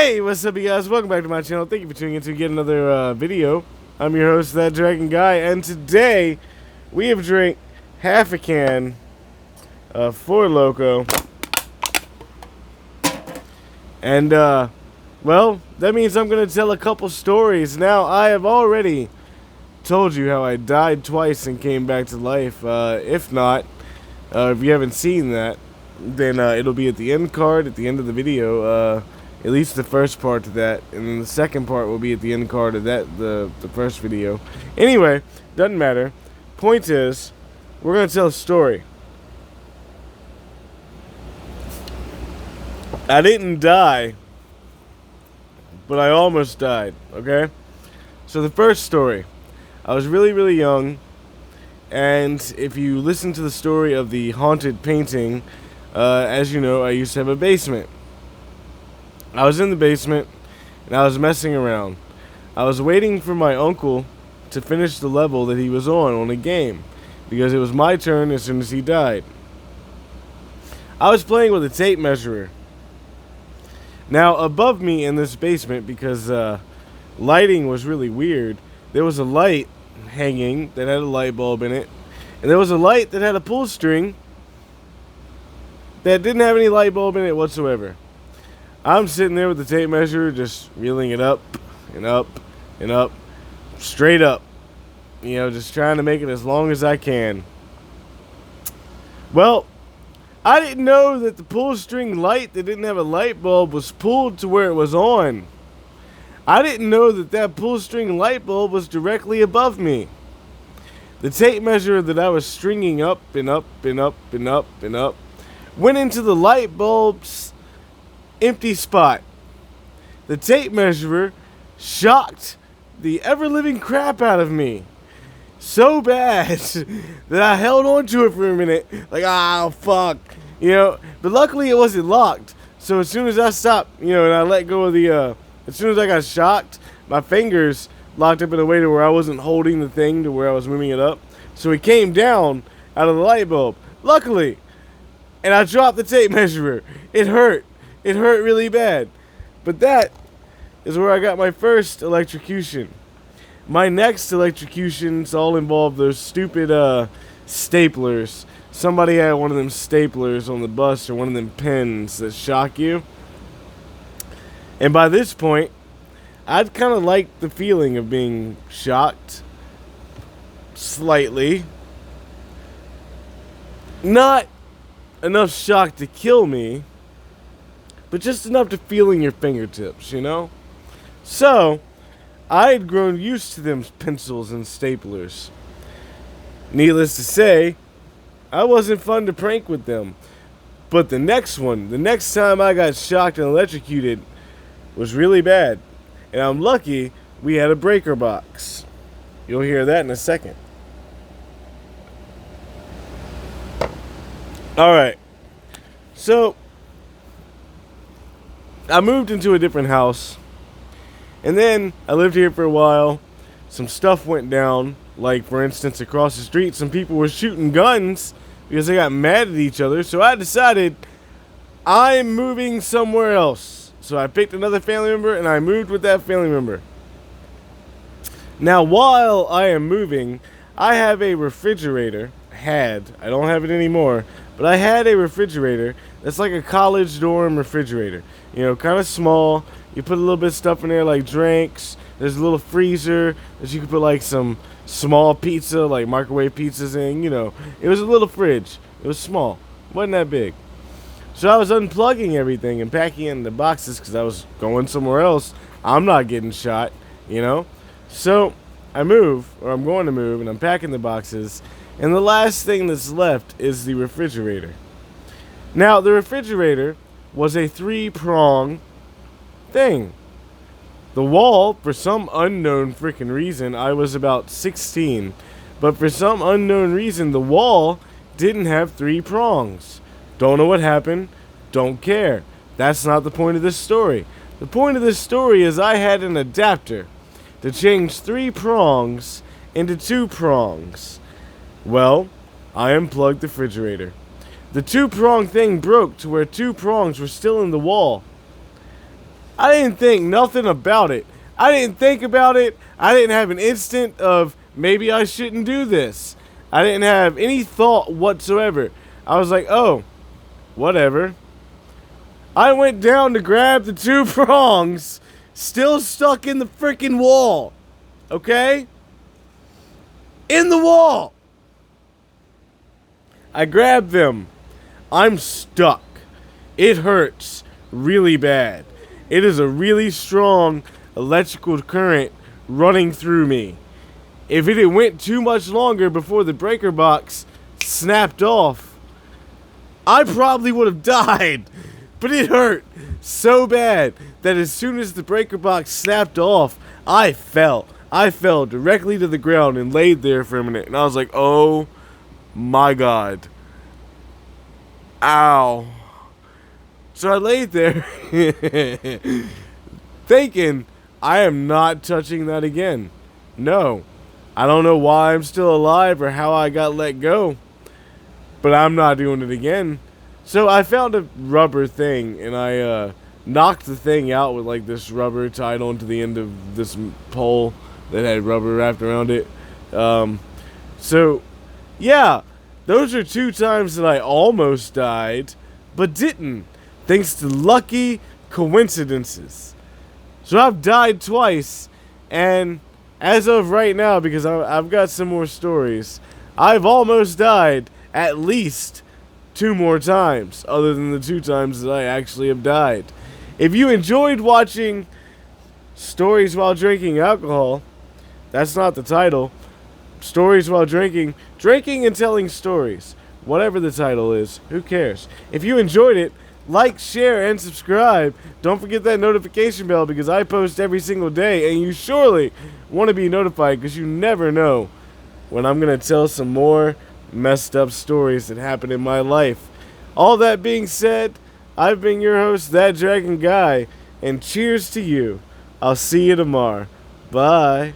Hey, what's up, you guys? Welcome back to my channel. Thank you for tuning in to get another video. I'm your host, That Dragon Guy, and today we have drank half a can of Four Loko. And, well, that means I'm going to tell a couple stories. Now, I have already told you how I died twice and came back to life. If not, if you haven't seen that, then it'll be at the end card at the end of the video. At least the first part of that, and then the second part will be at the end card of that, the first video. Anyway, doesn't matter. Point is, we're gonna tell a story. I didn't die, but I almost died, okay? So the first story, I was really, really young, and if you listen to the story of the haunted painting, as you know, I used to have a basement. I was in the basement, and I was messing around. I was waiting for my uncle to finish the level that he was on a game, because it was my turn as soon as he died. I was playing with a tape measure. Now, above me in this basement, because lighting was really weird, there was a light hanging that had a light bulb in it, and there was a light that had a pull string that didn't have any light bulb in it whatsoever. I'm sitting there with the tape measure, just reeling it up and up and up, straight up. You know, just trying to make it as long as I can. Well, I didn't know that the pull string light that didn't have a light bulb was pulled to where it was on. I didn't know that that pull string light bulb was directly above me. The tape measure that I was stringing up and up and up and up and up went into the light bulb's empty spot. The tape measurer shocked the ever-living crap out of me so bad that I held on to it for a minute, like, oh fuck, you know. But luckily it wasn't locked, so as soon as I stopped, you know, and I let go of the as soon as I got shocked, my fingers locked up in a way to where I wasn't holding the thing to where I was moving it up, so it came down out of the light bulb, luckily. And I dropped the tape measurer. It hurt. It hurt really bad. But that is where I got my first electrocution. My next electrocutions all involved those stupid staplers. Somebody had one of them staplers on the bus, or one of them pins that shock you. And by this point, I'd kind of liked the feeling of being shocked. Slightly. Not enough shock to kill me, but just enough to feel in your fingertips, you know? So, I had grown used to them pencils and staplers. Needless to say, I wasn't fun to prank with them. But the next time I got shocked and electrocuted, was really bad. And I'm lucky we had a breaker box. You'll hear that in a second. Alright, so I moved into a different house, and then I lived here for a while. Some stuff went down, like for instance across the street some people were shooting guns because they got mad at each other, so I decided I'm moving somewhere else. So I picked another family member and I moved with that family member. Now while I am moving, I have a refrigerator. I don't have it anymore, but I had a refrigerator that's like a college dorm refrigerator. You know, kind of small. You put a little bit of stuff in there like drinks. There's a little freezer that you could put like some small pizza, like microwave pizzas in, you know. It was a little fridge. It was small. Wasn't that big. So I was unplugging everything and packing it in the boxes because I was going somewhere else. I'm not getting shot, you know. So I'm going to move, and I'm packing the boxes. And the last thing that's left is the refrigerator. Now, the refrigerator was a 3-prong thing. The wall, for some unknown freaking reason, I was about 16, but for some unknown reason, the wall didn't have 3 prongs. Don't know what happened. Don't care. That's not the point of this story. The point of this story is I had an adapter to change 3 prongs into 2 prongs. Well, I unplugged the refrigerator. The 2-prong thing broke to where 2 prongs were still in the wall. I didn't think nothing about it. I didn't think about it. I didn't have an instant of maybe I shouldn't do this. I didn't have any thought whatsoever. I was like, oh, whatever. I went down to grab the 2 prongs, still stuck in the freaking wall. Okay? In the wall. I grabbed them. I'm stuck. It hurts really bad. It is a really strong electrical current running through me. If it had went too much longer before the breaker box snapped off, I probably would have died. But it hurt so bad that as soon as the breaker box snapped off, I fell. I fell directly to the ground and laid there for a minute. And I was like, oh my God. Ow. So I laid there thinking, I am not touching that again. No. I don't know why I'm still alive or how I got let go, but I'm not doing it again. So I found a rubber thing, and I knocked the thing out with like this rubber tied onto the end of this pole that had rubber wrapped around it. So, yeah, those are 2 times that I almost died, but didn't, thanks to lucky coincidences. So I've died twice, and as of right now, because I've got some more stories, I've almost died at least 2 more times, other than the 2 times that I actually have died. If you enjoyed watching Stories While Drinking Alcohol, that's not the title. Stories While Drinking and Telling Stories. Whatever the title is, who cares? If you enjoyed it, like, share, and subscribe. Don't forget that notification bell because I post every single day, and you surely want to be notified because you never know when I'm going to tell some more messed up stories that happened in my life. All that being said, I've been your host, That Dragon Guy, and cheers to you. I'll see you tomorrow. Bye.